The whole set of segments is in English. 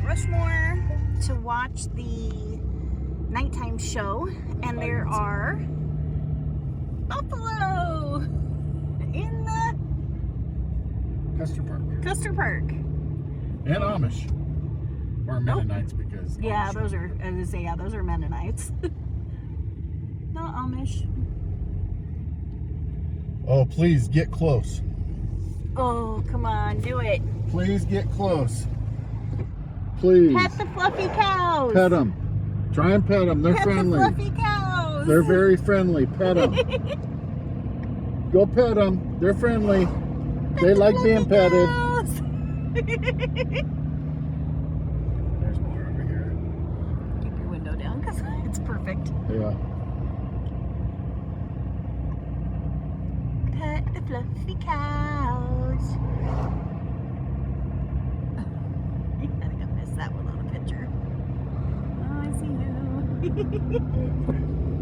Rushmore to watch the nighttime show, and there are buffalo in the Custer Park. And Amish. Or Mennonites, because Yeah, Amish those are, I was gonna say, yeah, those are Mennonites. Not Amish. Oh, please get close. Oh, come on, do it. Please get close. Please. Pet the fluffy cows. Pet them. Try and pet them. They're Pet friendly. the fluffy cows. They're very friendly. Pet them. Go pet them. They're friendly. They like being petted. There's more over here. Keep your window down because it's perfect. Yeah. Pet the fluffy cows. I think I missed that one on a picture. Oh, I see you.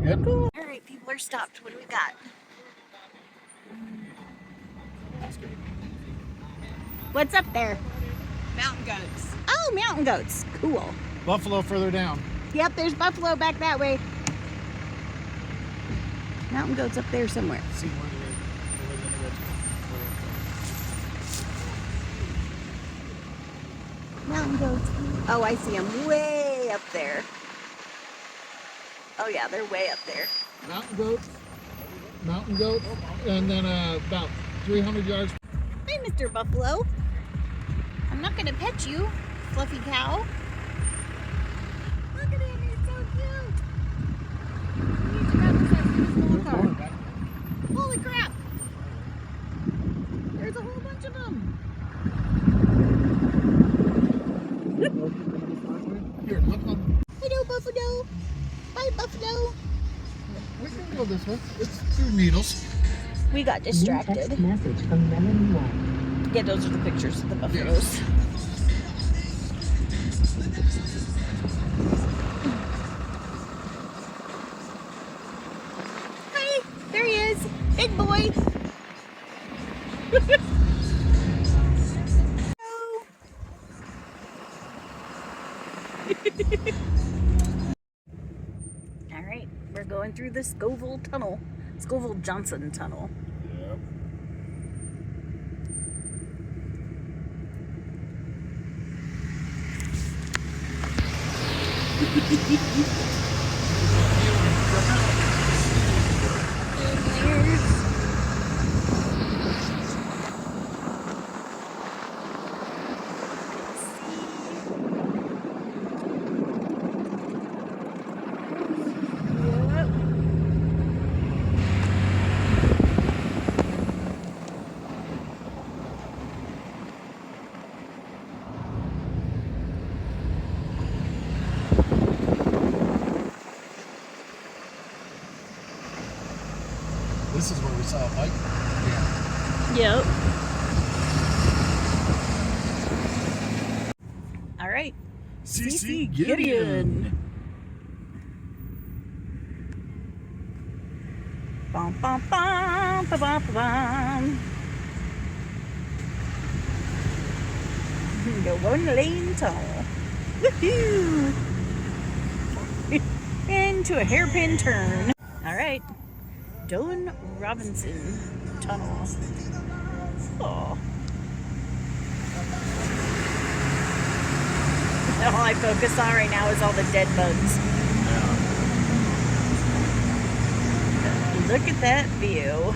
Good. All right, people are stopped. What do we got? What's up there? Mountain goats. Oh, mountain goats. Cool. Buffalo further down. Yep, there's buffalo back that way. Mountain goats up there somewhere. See where Mountain goats. Oh, I see them way up there. Oh yeah, they're way up there. mountain goats, and then about 300 yards. Hi, Mr. Buffalo. I'm not gonna pet you, fluffy cow. Look at him, he's so cute. We need to grab this out of this little car. Holy crap! There's a whole bunch of them. Here, look on. Hello, Buffalo. Bye, Buffalo. We can go this way. It's through needles. We got distracted. Message from Melanie White. Yeah, those are the pictures of the buffaloes. Hi, there he is. Big boy. All right, we're going through the Scoville-Johnson Tunnel. Yep. This is where we saw a bike. Yep. All right. CC Gideon. Bum, bum, bum, bum, bum, bum. Go one lane tunnel. Woohoo! Into a hairpin turn. All right. Doan Robinson Tunnel. Oh. All I focus on right now is all the dead bugs. Look at that view.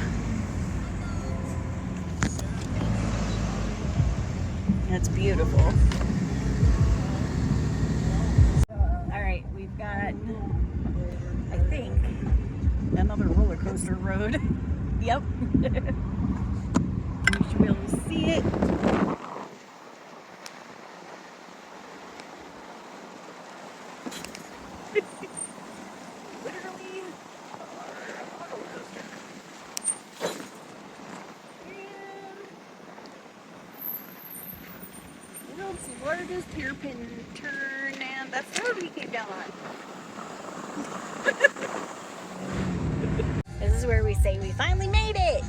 That's beautiful. All right, we've got, I think, another roller coaster road. Yep. You should be able to see it. Literally a roller coaster. And the world's largest hairpin turn, and that's the road we came down on. This is where we say we finally made it.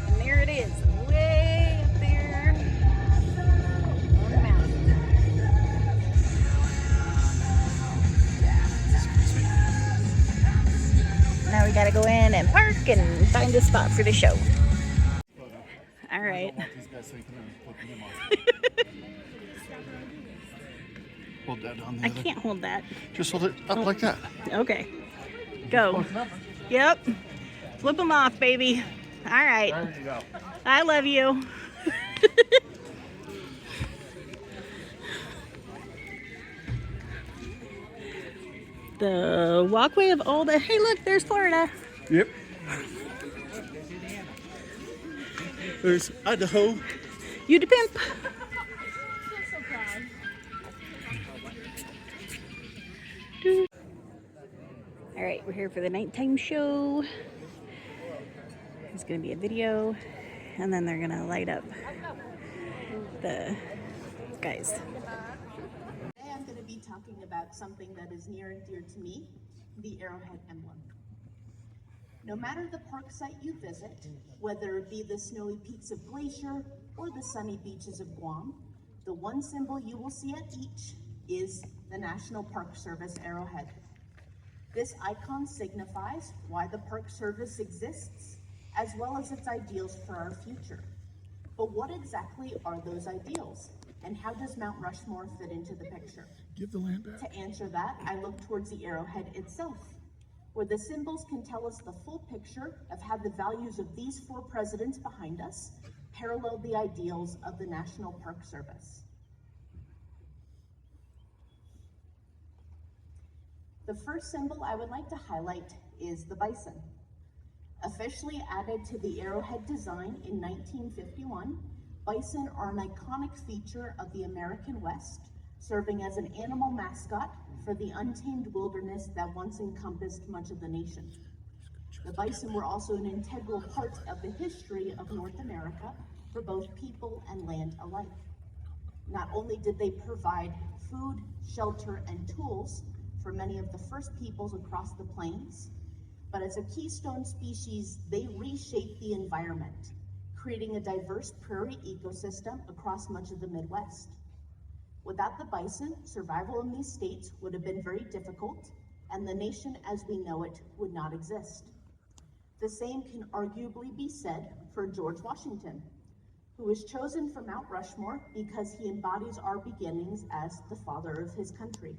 And there it is, way up there on the mountain. gotta go in and park and find a spot for the show. All right. I don't want these guys thinking I'm flipping them off. Hold that on the I other. can't hold that. Just hold it up like that. Okay. Go. Yep. Flip them off, baby. All right. There you go. I love you. The walkway of all the... Hey, look, there's Florida. Yep. There's Idaho. You to pimp. All right, we're here for the nighttime show. It's gonna be a video, and then they're gonna light up the guys. Today I'm going to be talking about something that is near and dear to me, the Arrowhead emblem. No matter the park site you visit, whether it be the snowy peaks of Glacier or the sunny beaches of Guam, the one symbol you will see at each is the National Park Service arrowhead. This icon signifies why the Park Service exists, as well as its ideals for our future. But what exactly are those ideals? And how does Mount Rushmore fit into the picture? Give the land back. To answer that, I look towards the arrowhead itself, where the symbols can tell us the full picture of how the values of these 4 presidents behind us parallel the ideals of the National Park Service. The first symbol I would like to highlight is the bison. Officially added to the arrowhead design in 1951, bison are an iconic feature of the American West, serving as an animal mascot for the untamed wilderness that once encompassed much of the nation. The bison were also an integral part of the history of North America for both people and land alike. Not only did they provide food, shelter, and tools for many of the first peoples across the plains, but as a keystone species, they reshaped the environment, creating a diverse prairie ecosystem across much of the Midwest. Without the bison, survival in these states would have been very difficult, and the nation as we know it would not exist. The same can arguably be said for George Washington, who was chosen for Mount Rushmore because he embodies our beginnings as the father of his country.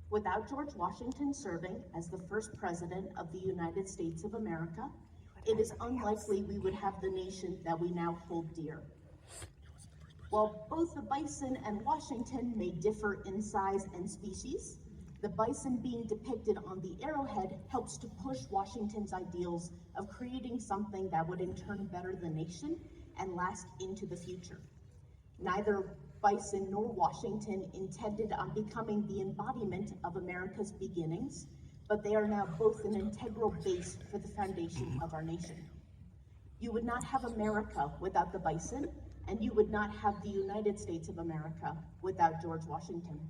Without George Washington serving as the first president of the United States of America, it is unlikely we would have the nation that we now hold dear. While both the bison and Washington may differ in size and species, the bison being depicted on the arrowhead helps to push Washington's ideals of creating something that would in turn better the nation and last into the future. Neither bison nor Washington intended on becoming the embodiment of America's beginnings, but they are now both an integral base for the foundation of our nation. You would not have America without the bison, and you would not have the United States of America without George Washington.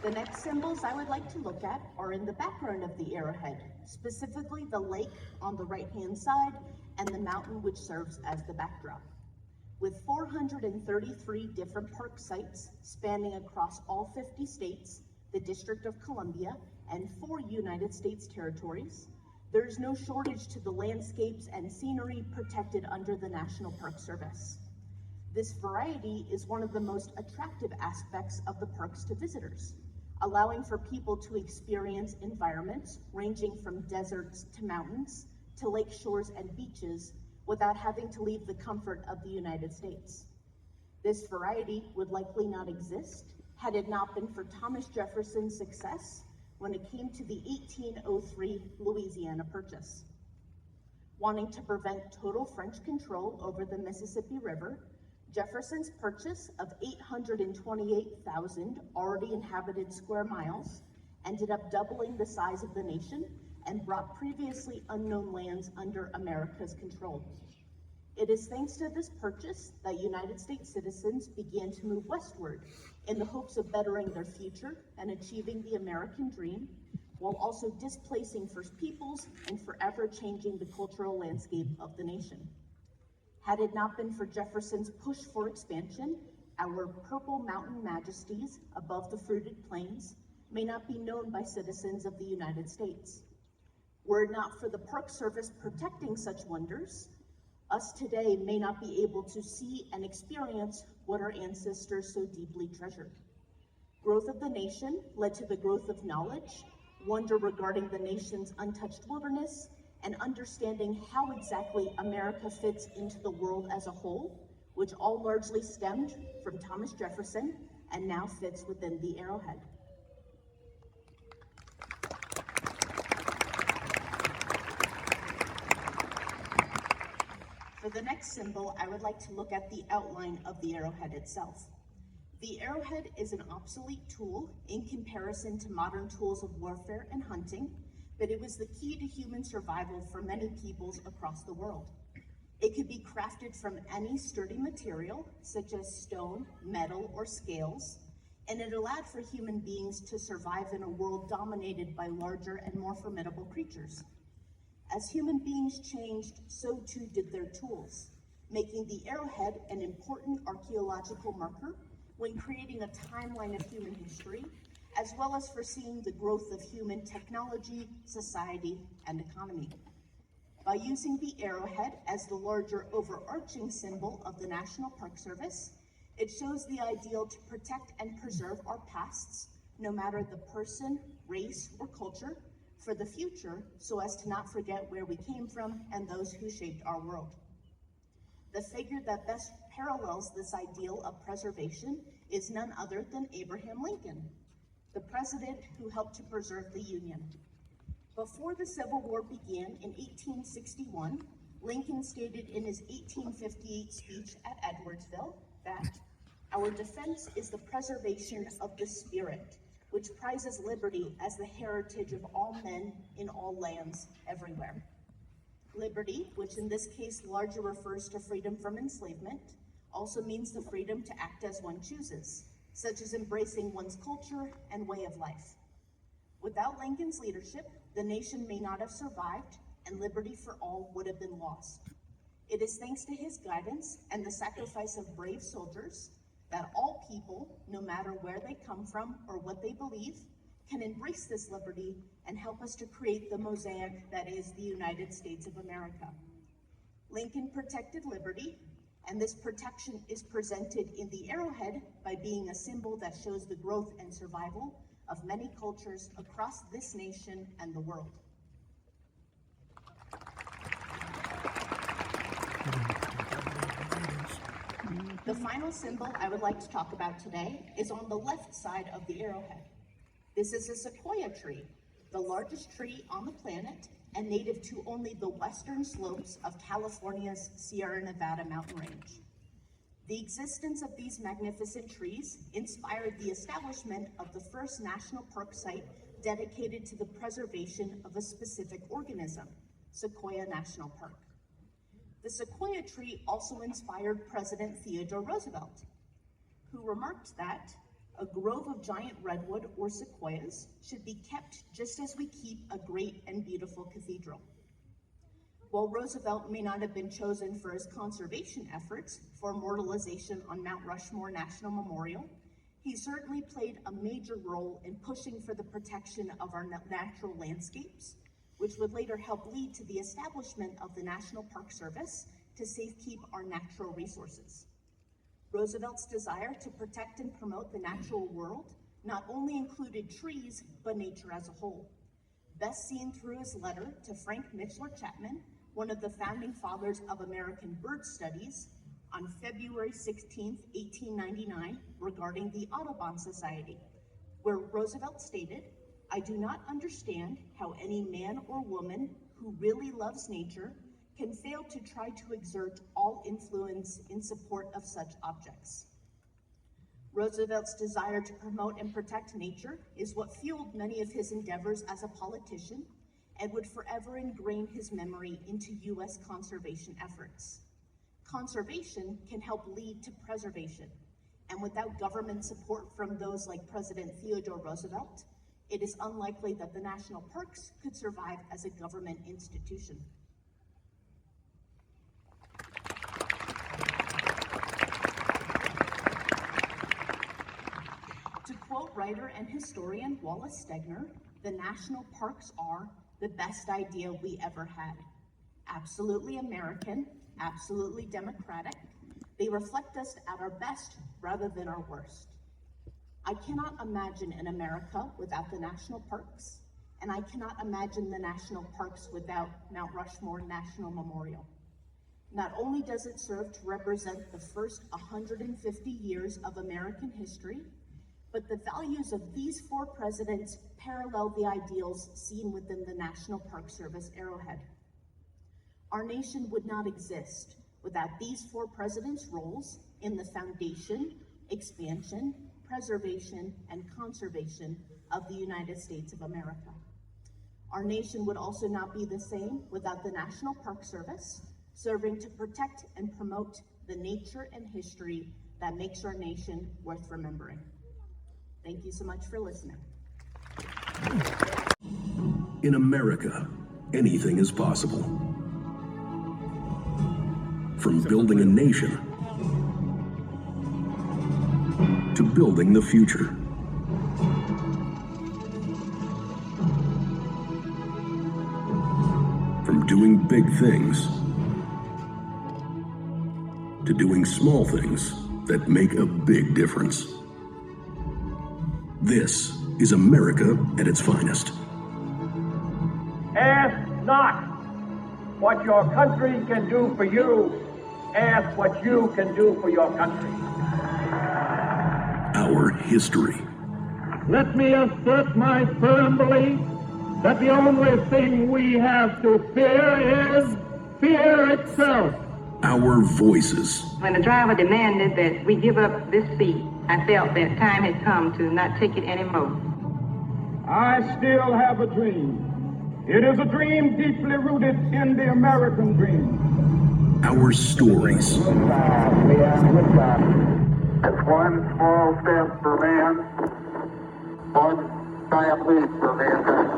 The next symbols I would like to look at are in the background of the arrowhead, specifically the lake on the right-hand side and the mountain which serves as the backdrop. With 433 different park sites spanning across all 50 states, the District of Columbia, and 4 United States territories, there is no shortage to the landscapes and scenery protected under the National Park Service. This variety is one of the most attractive aspects of the parks to visitors, allowing for people to experience environments ranging from deserts to mountains to lake shores and beaches without having to leave the comfort of the United States. This variety would likely not exist had it not been for Thomas Jefferson's success when it came to the 1803 Louisiana Purchase. Wanting to prevent total French control over the Mississippi River, Jefferson's purchase of 828,000 already inhabited square miles ended up doubling the size of the nation and brought previously unknown lands under America's control. It is thanks to this purchase that United States citizens began to move westward in the hopes of bettering their future and achieving the American dream, while also displacing First Peoples and forever changing the cultural landscape of the nation. Had it not been for Jefferson's push for expansion, Our purple mountain majesties above the fruited plains may not be known by citizens of the United States. Were it not for the Park Service protecting such wonders, us today may not be able to see and experience what our ancestors so deeply treasured. Growth of the nation led to the growth of knowledge, wonder regarding the nation's untouched wilderness, and understanding how exactly America fits into the world as a whole, which all largely stemmed from Thomas Jefferson and now fits within the arrowhead. For the next symbol, I would like to look at the outline of the arrowhead itself. The arrowhead is an obsolete tool in comparison to modern tools of warfare and hunting, but it was the key to human survival for many peoples across the world. It could be crafted from any sturdy material, such as stone, metal, or scales, and it allowed for human beings to survive in a world dominated by larger and more formidable creatures. As human beings changed, so too did their tools, making the arrowhead an important archaeological marker when creating a timeline of human history, as well as foreseeing the growth of human technology, society, and economy. By using the arrowhead as the larger overarching symbol of the National Park Service, it shows the ideal to protect and preserve our pasts, no matter the person, race, or culture, for the future, so as to not forget where we came from and those who shaped our world. The figure that best parallels this ideal of preservation is none other than Abraham Lincoln, the president who helped to preserve the Union. Before the Civil War began in 1861, Lincoln stated in his 1858 speech at Edwardsville that our defense is the preservation of the spirit, which prizes liberty as the heritage of all men in all lands everywhere. Liberty, which in this case largely refers to freedom from enslavement, also means the freedom to act as one chooses, such as embracing one's culture and way of life. Without Lincoln's leadership, the nation may not have survived, and liberty for all would have been lost. It is thanks to his guidance and the sacrifice of brave soldiers that all people, no matter where they come from or what they believe, can embrace this liberty and help us to create the mosaic that is the United States of America. Lincoln protected liberty, and this protection is presented in the arrowhead by being a symbol that shows the growth and survival of many cultures across this nation and the world. The final symbol I would like to talk about today is on the left side of the arrowhead. This is a sequoia tree, the largest tree on the planet and native to only the western slopes of California's Sierra Nevada mountain range. The existence of these magnificent trees inspired the establishment of the first national park site dedicated to the preservation of a specific organism, Sequoia National Park. The sequoia tree also inspired President Theodore Roosevelt, who remarked that a grove of giant redwood or sequoias should be kept just as we keep a great and beautiful cathedral. While Roosevelt may not have been chosen for his conservation efforts for immortalization on Mount Rushmore National Memorial, he certainly played a major role in pushing for the protection of our natural landscapes, which would later help lead to the establishment of the National Park Service to safekeep our natural resources. Roosevelt's desire to protect and promote the natural world not only included trees, but nature as a whole. Best seen through his letter to Frank Mitchell Chapman, one of the founding fathers of American bird studies, on February 16, 1899, regarding the Audubon Society, where Roosevelt stated, "I do not understand how any man or woman who really loves nature can fail to try to exert all influence in support of such objects." Roosevelt's desire to promote and protect nature is what fueled many of his endeavors as a politician and would forever ingrain his memory into U.S. conservation efforts. Conservation can help lead to preservation, and without government support from those like President Theodore Roosevelt, it is unlikely that the national parks could survive as a government institution. writer and historian Wallace Stegner, the national parks are the best idea we ever had. Absolutely American, absolutely democratic. They reflect us at our best rather than our worst. I cannot imagine an America without the national parks, and I cannot imagine the national parks without Mount Rushmore National Memorial. Not only does it serve to represent the first 150 years of American history, but the values of these 4 presidents parallel the ideals seen within the National Park Service arrowhead. Our nation would not exist without these 4 presidents' roles in the foundation, expansion, preservation, and conservation of the United States of America. Our nation would also not be the same without the National Park Service, serving to protect and promote the nature and history that makes our nation worth remembering. Thank you so much for listening. In America, anything is possible. From building a nation to building the future. From doing big things to doing small things that make a big difference. This is America at its finest. Ask not what your country can do for you. Ask what you can do for your country. Our history. Let me assert my firm belief that the only thing we have to fear is fear itself. Our voices. When the driver demanded that we give up this seat, I felt that time had come to not take it anymore. I still have a dream. It is a dream deeply rooted in the American dream. Our stories. It's one small step for man, one giant leap for mankind.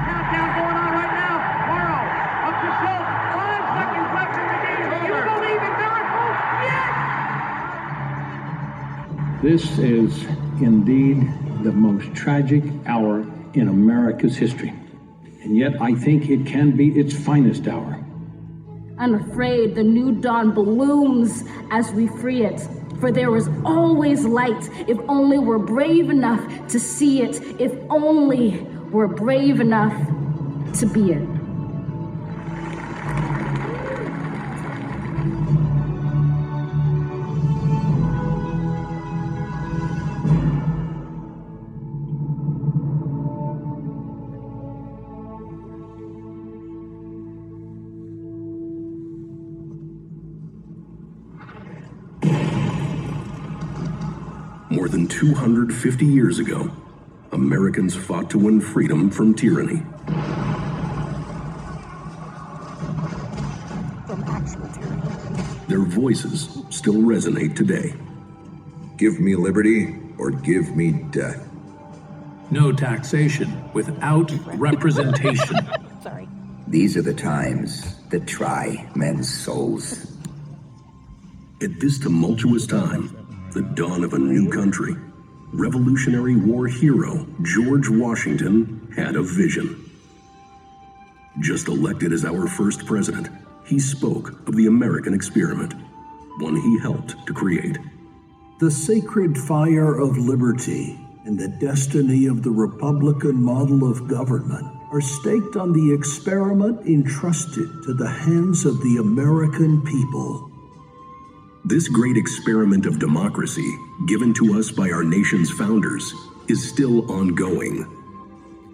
Countdown going on right now. Morrow, up to Schultz. 5 seconds left in the game. You believe in miracles? Yes! This is indeed the most tragic hour in America's history. And yet I think it can be its finest hour. I'm afraid the new dawn blooms as we free it. For there is always light if only we're brave enough to see it, if only we're brave enough to be it. More than 250 years ago, Americans fought to win freedom from tyranny. From actual tyranny. Their voices still resonate today. Give me liberty or give me death. No taxation without representation. Sorry. These are the times that try men's souls. At this tumultuous time, the dawn of a new country, Revolutionary War hero George Washington had a vision. Just elected as our first president, he spoke of the American experiment, one he helped to create. The sacred fire of liberty and the destiny of the Republican model of government are staked on the experiment entrusted to the hands of the American people. This great experiment of democracy, given to us by our nation's founders, is still ongoing.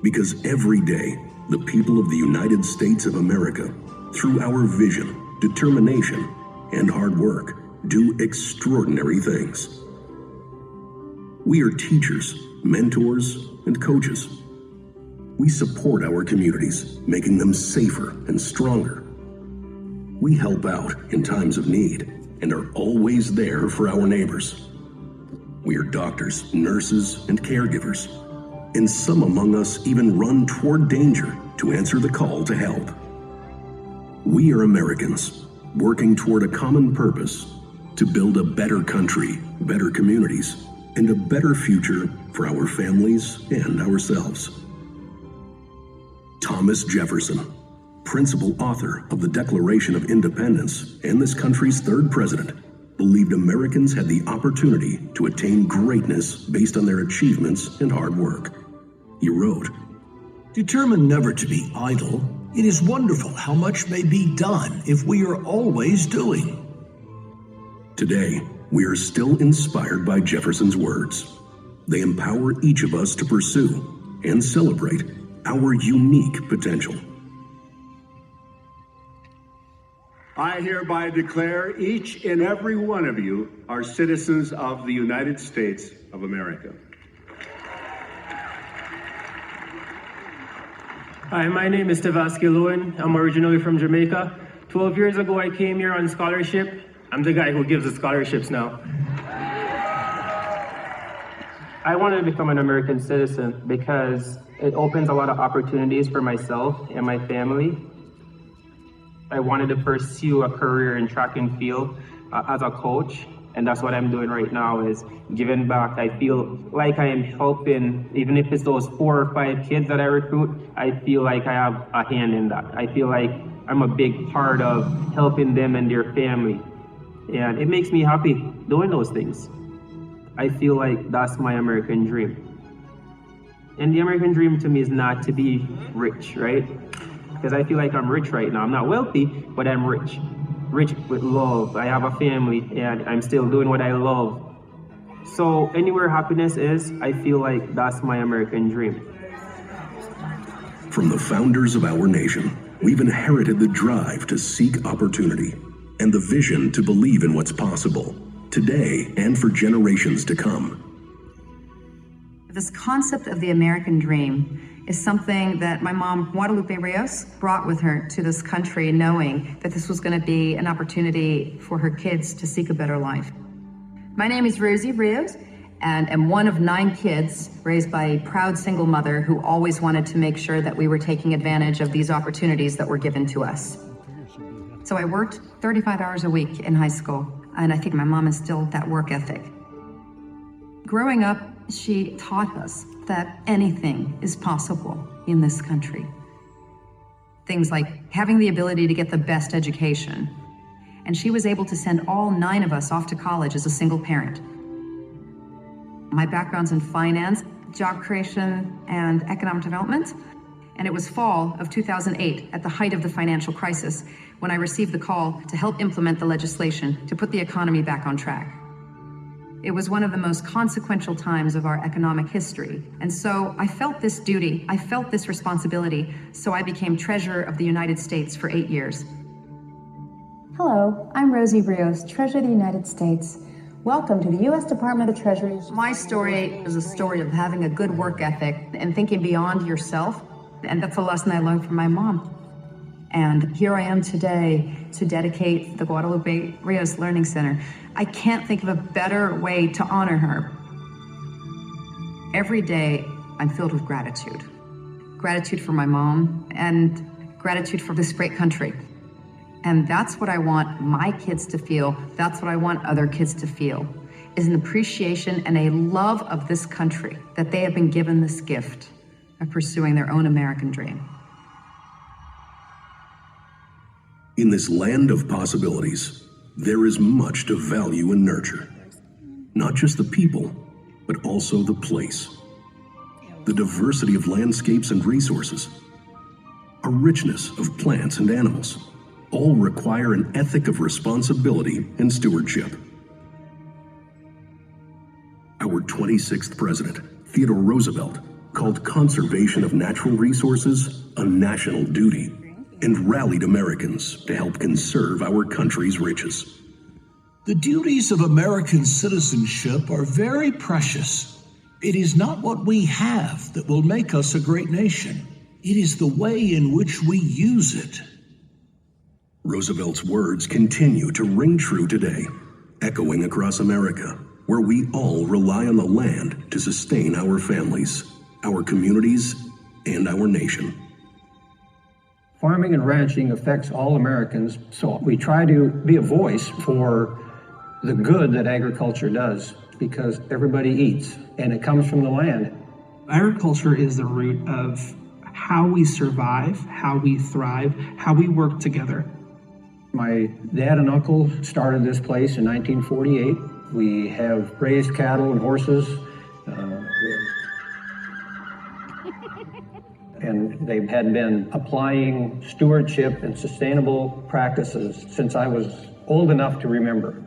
Because every day, the people of the United States of America, through our vision, determination, and hard work, do extraordinary things. We are teachers, mentors, and coaches. We support our communities, making them safer and stronger. We help out in times of need and are always there for our neighbors. We are doctors, nurses, and caregivers, and some among us even run toward danger to answer the call to help. We are Americans, working toward a common purpose to build a better country, better communities, and a better future for our families and ourselves. Thomas Jefferson, principal author of the Declaration of Independence and this country's third president, believed Americans had the opportunity to attain greatness based on their achievements and hard work. He wrote, "Determined never to be idle, it is wonderful how much may be done if we are always doing." Today, we are still inspired by Jefferson's words. They empower each of us to pursue and celebrate our unique potential. I hereby declare each and every one of you are citizens of the United States of America. Hi, my name is Tavaski Lewin. I'm originally from Jamaica. 12 years ago, I came here on scholarship. I'm the guy who gives the scholarships now. I wanted to become an American citizen because it opens a lot of opportunities for myself and my family. I wanted to pursue a career in track and field as a coach, and that's what I'm doing right now, is giving back. I feel like I am helping, even if it's those 4 or 5 kids that I recruit, I feel like I have a hand in that. I feel like I'm a big part of helping them and their family, and it makes me happy doing those things. I feel like that's my American dream. And the American dream to me is not to be rich, right? Because I feel like I'm rich right now. I'm not wealthy, but I'm rich. Rich with love. I have a family and I'm still doing what I love. So anywhere happiness is, I feel like that's my American dream. From the founders of our nation, we've inherited the drive to seek opportunity and the vision to believe in what's possible today and for generations to come. This concept of the American dream is something that my mom, Guadalupe Rios, brought with her to this country, knowing that this was going to be an opportunity for her kids to seek a better life. My name is Rosie Rios, and am one of 9 kids raised by a proud single mother who always wanted to make sure that we were taking advantage of these opportunities that were given to us. So I worked 35 hours a week in high school, and I think my mom instilled that work ethic. Growing up, she taught us that anything is possible in this country. Things like having the ability to get the best education. And she was able to send all 9 of us off to college as a single parent. My background's in finance, job creation, and economic development. And it was fall of 2008, at the height of the financial crisis, when I received the call to help implement the legislation to put the economy back on track. It was one of the most consequential times of our economic history. And so I felt this duty, I felt this responsibility, so I became Treasurer of the United States for 8 years. Hello, I'm Rosie Rios, Treasurer of the United States. Welcome to the U.S. Department of the Treasury. My story is a story of having a good work ethic and thinking beyond yourself. And that's a lesson I learned from my mom. And here I am today to dedicate the Guadalupe Rios Learning Center. I can't think of a better way to honor her. Every day, I'm filled with gratitude. Gratitude for my mom and gratitude for this great country. And that's what I want my kids to feel. That's what I want other kids to feel, is an appreciation and a love of this country, that they have been given this gift of pursuing their own American dream. In this land of possibilities, there is much to value and nurture. Not just the people, but also the place. The diversity of landscapes and resources. A richness of plants and animals. All require an ethic of responsibility and stewardship. Our 26th president, Theodore Roosevelt, called conservation of natural resources a national duty and rallied Americans to help conserve our country's riches. The duties of American citizenship are very precious. It is not what we have that will make us a great nation. It is the way in which we use it. Roosevelt's words continue to ring true today, echoing across America, where we all rely on the land to sustain our families, our communities, and our nation. Farming and ranching affects all Americans, so we try to be a voice for the good that agriculture does. because everybody eats, and it comes from the land. Agriculture is the root of how we survive, how we thrive, how we work together. My dad and uncle started this place in 1948. We have raised cattle and horses, and they had been applying stewardship and sustainable practices since I was old enough to remember.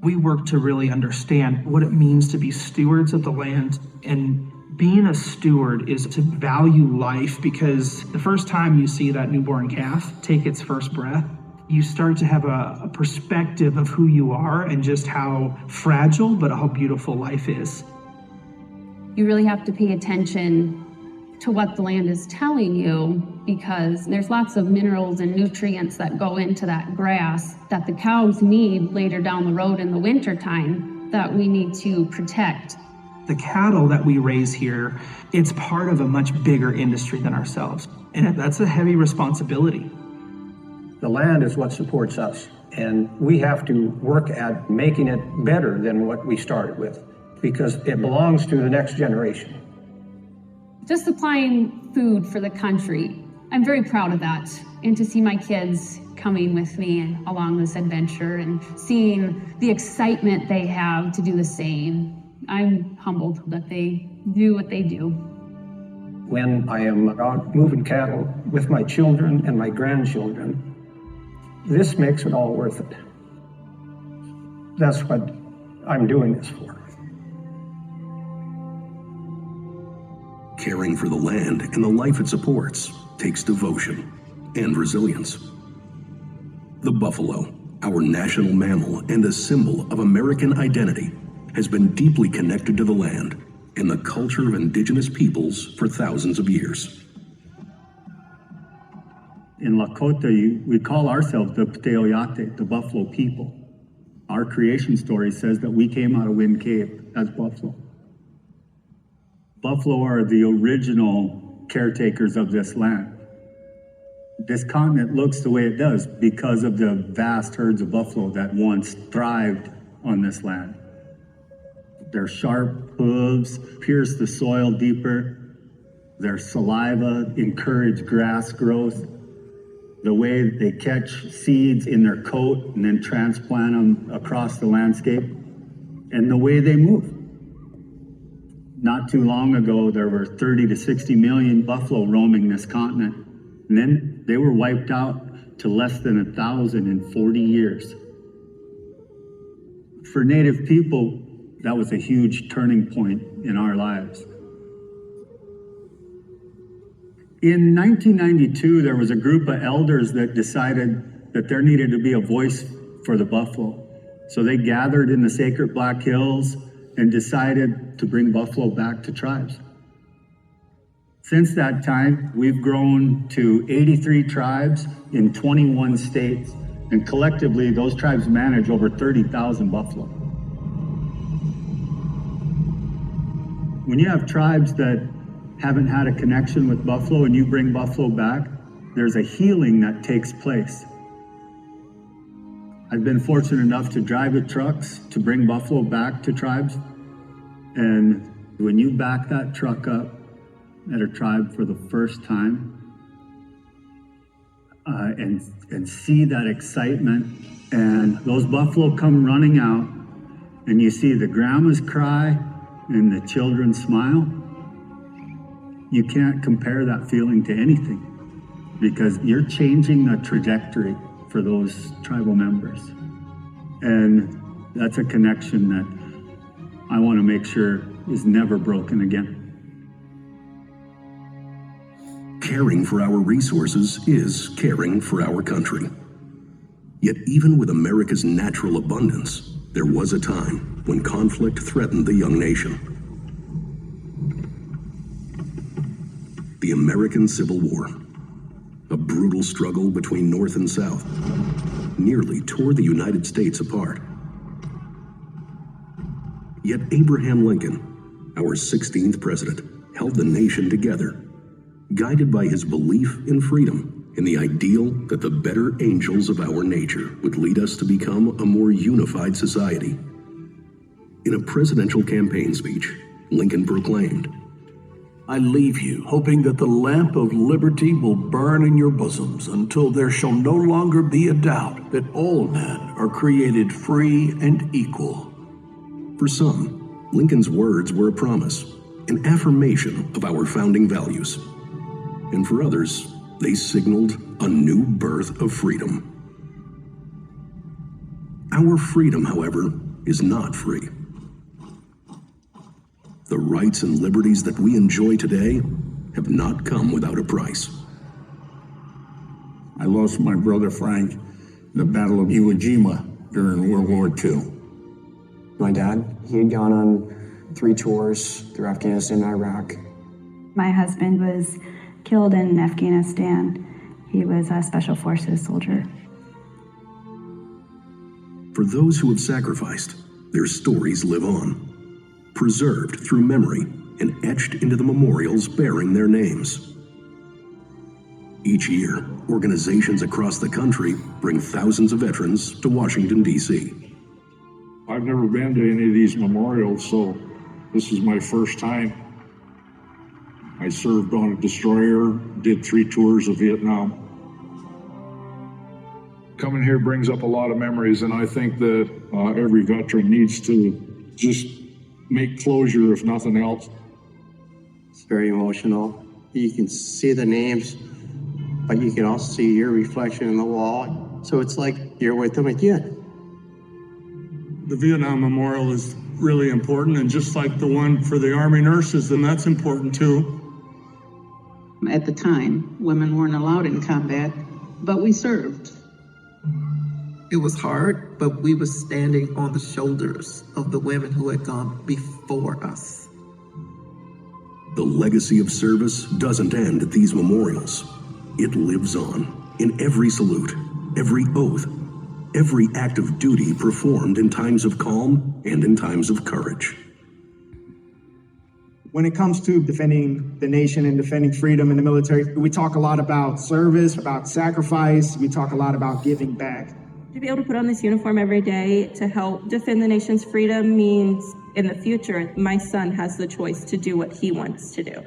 We work to really understand what it means to be stewards of the land, and being a steward is to value life, because the first time you see that newborn calf take its first breath, you start to have a perspective of who you are and just how fragile but how beautiful life is. You really have to pay attention to what the land is telling you, because there's lots of minerals and nutrients that go into that grass that the cows need later down the road in the wintertime that we need to protect. The cattle that we raise here, it's part of a much bigger industry than ourselves, and that's a heavy responsibility. The land is what supports us, and we have to work at making it better than what we started with, because it belongs to the next generation. Just supplying food for the country, I'm very proud of that. And to see my kids coming with me along this adventure and seeing the excitement they have to do the same, I'm humbled that they do what they do. When I am out moving cattle with my children and my grandchildren, this makes it all worth it. That's what I'm doing this for. Caring for the land and the life it supports takes devotion and resilience. The buffalo, our national mammal and a symbol of American identity, has been deeply connected to the land and the culture of indigenous peoples for thousands of years. In Lakota, we call ourselves the Pteoyate, the buffalo people. Our creation story says that we came out of Wind Cave as buffalo. Buffalo are the original caretakers of this land. This continent looks the way it does because of the vast herds of buffalo that once thrived on this land. Their sharp hooves pierce the soil deeper. Their saliva encourage grass growth. The way they catch seeds in their coat and then transplant them across the landscape. And the way they move. Not too long ago, there were 30 to 60 million buffalo roaming this continent. And then they were wiped out to less than 1,000 in 40 years. For Native people, that was a huge turning point in our lives. In 1992, there was a group of elders that decided that there needed to be a voice for the buffalo. So they gathered in the sacred Black Hills and decided to bring buffalo back to tribes. Since that time, we've grown to 83 tribes in 21 states, and collectively, those tribes manage over 30,000 buffalo. When you have tribes that haven't had a connection with buffalo and you bring buffalo back, there's a healing that takes place. I've been fortunate enough to drive the trucks to bring buffalo back to tribes. And when you back that truck up at a tribe for the first time, and see that excitement, and those buffalo come running out, and you see the grandmas cry and the children smile, you can't compare that feeling to anything, because you're changing the trajectory for those tribal members. And that's a connection that I want to make sure is never broken again. Caring for our resources is caring for our country. Yet even with America's natural abundance, there was a time when conflict threatened the young nation. The American Civil War, a brutal struggle between North and South, nearly tore the United States apart. Yet Abraham Lincoln, our 16th president, held the nation together, guided by his belief in freedom and the ideal that the better angels of our nature would lead us to become a more unified society, In a presidential campaign speech, Lincoln proclaimed, I leave you, hoping that the lamp of liberty will burn in your bosoms until there shall no longer be a doubt that all men are created free and equal. For some, Lincoln's words were a promise, an affirmation of our founding values. And for others, they signaled a new birth of freedom. Our freedom, however, is not free. The rights and liberties that we enjoy today have not come without a price. I lost my brother Frank in the Battle of Iwo Jima during World War II. My dad, he had gone on 3 tours through Afghanistan and Iraq. My husband was killed in Afghanistan. He was a special forces soldier. For those who have sacrificed, their stories live on, preserved through memory and etched into the memorials bearing their names. Each year, organizations across the country bring thousands of veterans to Washington, D.C. I've never been to any of these memorials, so this is my first time. I served on a destroyer, did 3 tours of Vietnam. Coming here brings up a lot of memories, and I think that every veteran needs to just make closure, if nothing else. It's very emotional. You can see the names, but you can also see your reflection in the wall. So it's like you're with them again. The Vietnam Memorial is really important, and just like the one for the Army nurses, then that's important too. At the time, women weren't allowed in combat, but we served. It was hard, but we were standing on the shoulders of the women who had gone before us. The legacy of service doesn't end at these memorials. It lives on in every salute, every oath, every act of duty performed in times of calm and in times of courage. When it comes to defending the nation and defending freedom in the military, we talk a lot about service, about sacrifice. We talk a lot about giving back. To be able to put on this uniform every day to help defend the nation's freedom means in the future, my son has the choice to do what he wants to do.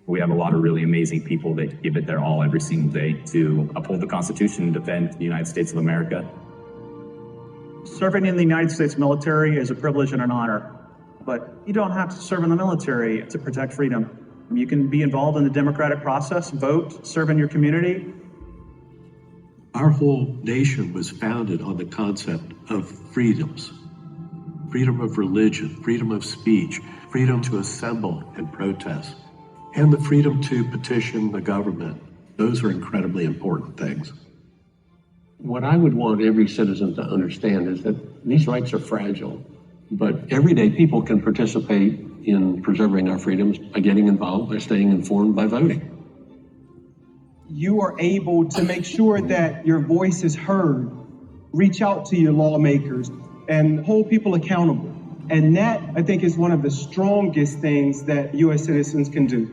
We have a lot of really amazing people that give it their all every single day to uphold the Constitution and defend the United States of America. Serving in the United States military is a privilege and an honor, but you don't have to serve in the military to protect freedom. You can be involved in the democratic process, vote, serve in your community. Our whole nation was founded on the concept of freedoms. Freedom of religion, freedom of speech, freedom to assemble and protest, and the freedom to petition the government. Those are incredibly important things. What I would want every citizen to understand is that these rights are fragile, but everyday people can participate in preserving our freedoms by getting involved, by staying informed, by voting. You are able to make sure that your voice is heard, reach out to your lawmakers, and hold people accountable. And that, I think, is one of the strongest things that U.S. citizens can do.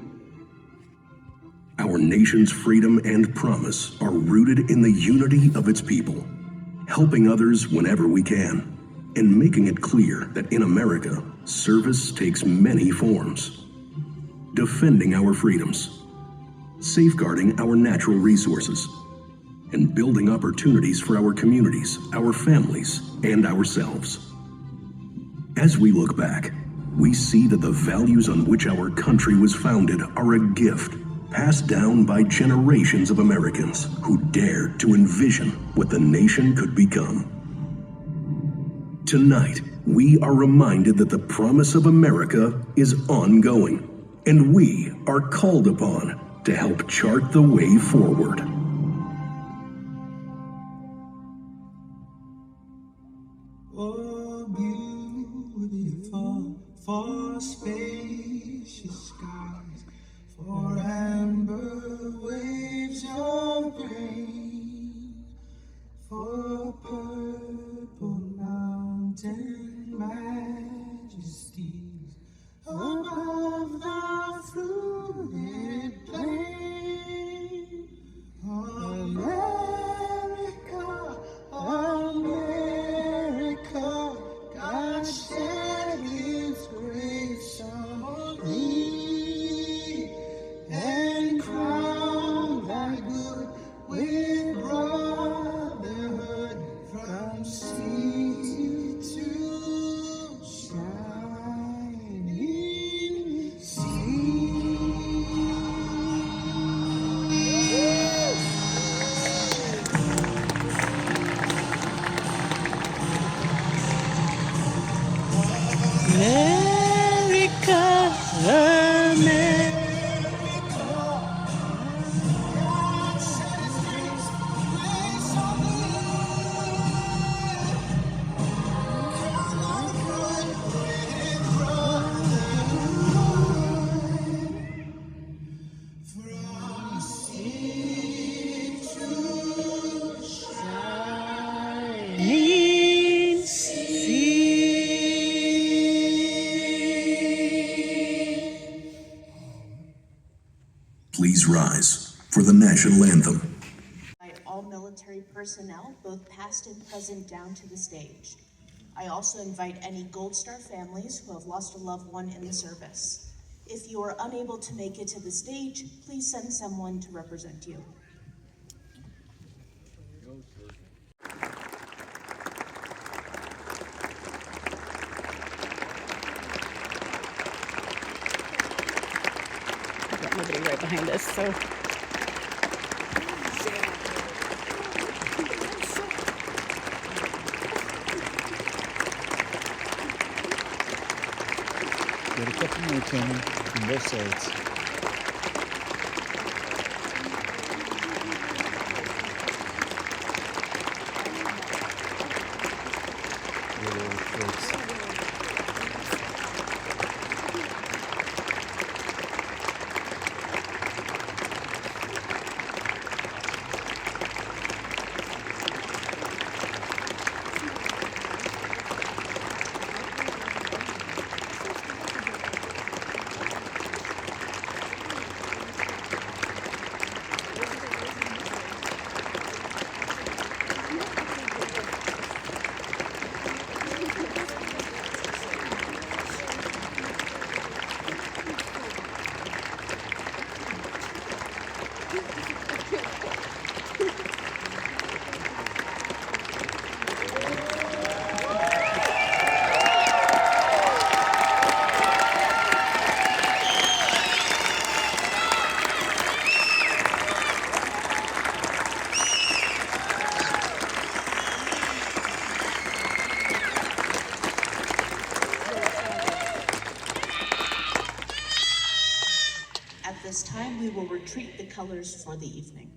Our nation's freedom and promise are rooted in the unity of its people, helping others whenever we can, and making it clear that in America, service takes many forms. Defending our freedoms, safeguarding our natural resources, and building opportunities for our communities, our families, and ourselves. As we look back, we see that the values on which our country was founded are a gift passed down by generations of Americans who dared to envision what the nation could become. Tonight, we are reminded that the promise of America is ongoing, and we are called upon to help chart the way forward. Oh, beautiful, for spacious skies, for amber waves of grain, for purple mountain majesties above the fruited plain. America, America, God save Please rise for the national anthem. Invite all military personnel, both past and present, down to the stage. I also invite any Gold Star families who have lost a loved one in the service. If you are unable to make it to the stage, please send someone to represent you. We've got nobody right behind us, so. Get a couple more, Tammy, from both sides. Little folks. At this time, we will retreat the colors for the evening.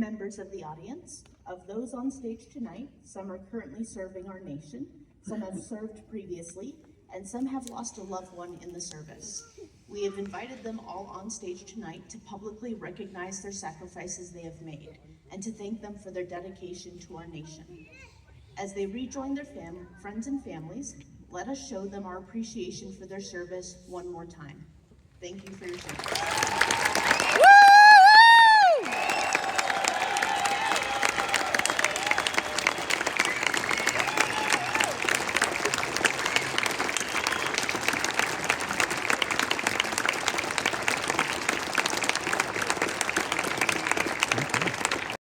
Members of the audience, of those on stage tonight, some are currently serving our nation, some have served previously, and some have lost a loved one in the service. We have invited them all on stage tonight to publicly recognize their sacrifices they have made and to thank them for their dedication to our nation. As they rejoin their friends and families, let us show them our appreciation for their service one more time. Thank you for your service.